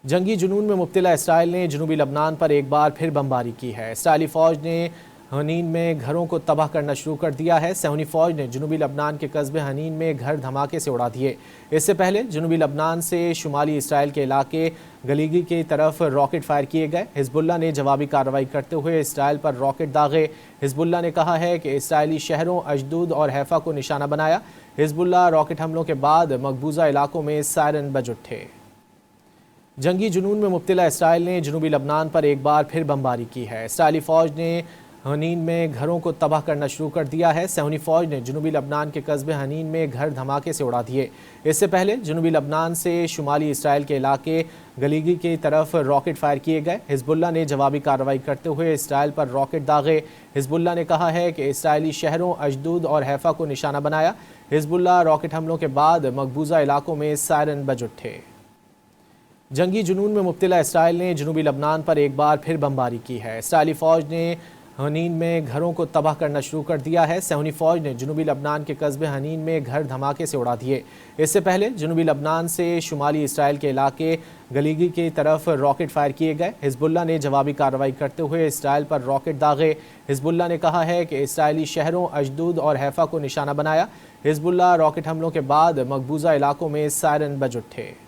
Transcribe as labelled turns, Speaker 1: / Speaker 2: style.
Speaker 1: جنگی جنون میں مبتلا اسرائیل نے جنوبی لبنان پر ایک بار پھر بمباری کی ہے۔ اسرائیلی فوج نے حنین میں گھروں کو تباہ کرنا شروع کر دیا ہے۔ صہیونی فوج نے جنوبی لبنان کے قصبے حنین میں گھر دھماکے سے اڑا دیے۔ اس سے پہلے جنوبی لبنان سے شمالی اسرائیل کے علاقے گلیگی کی طرف راکٹ فائر کیے گئے۔ حزب اللہ نے جوابی کارروائی کرتے ہوئے اسرائیل پر راکٹ داغے۔ حزب اللہ نے کہا ہے کہ اسرائیلی شہروں اشدود اور حیفا کو نشانہ بنایا۔ حزب اللہ راکٹ حملوں کے بعد مقبوضہ علاقوں میں سائرن بج اٹھے۔ جنگی جنون میں مبتلا اسرائیل نے جنوبی لبنان پر ایک بار پھر بمباری کی ہے۔ اسرائیلی فوج نے حنین میں گھروں کو تباہ کرنا شروع کر دیا ہے۔ صہیونی فوج نے جنوبی لبنان کے قصبے حنین میں گھر دھماکے سے اڑا دیے۔ اس سے پہلے جنوبی لبنان سے شمالی اسرائیل کے علاقے گلیگی کی طرف راکٹ فائر کیے گئے۔ حزب اللہ نے جوابی کارروائی کرتے ہوئے اسرائیل پر راکٹ داغے۔ حزب اللہ نے کہا ہے کہ اسرائیلی شہروں اشدود اور حیفا کو نشانہ بنایا۔ حزب اللہ راکٹ حملوں کے بعد مقبوضہ علاقوں میں سائرن بج اٹھے۔ جنگی جنون میں مبتلا اسرائیل نے جنوبی لبنان پر ایک بار پھر بمباری کی ہے۔ اسرائیلی فوج نے حنین میں گھروں کو تباہ کرنا شروع کر دیا ہے۔ صہیونی فوج نے جنوبی لبنان کے قصبے حنین میں گھر دھماکے سے اڑا دیے۔ اس سے پہلے جنوبی لبنان سے شمالی اسرائیل کے علاقے گلیگی کی طرف راکٹ فائر کیے گئے۔ حزب اللہ نے جوابی کارروائی کرتے ہوئے اسرائیل پر راکٹ داغے۔ حزب اللہ نے کہا ہے کہ اسرائیلی شہروں اشدود اور حیفا کو نشانہ بنایا۔ حزب اللہ راکٹ حملوں کے بعد مقبوضہ علاقوں میں سائرن بج اٹھے۔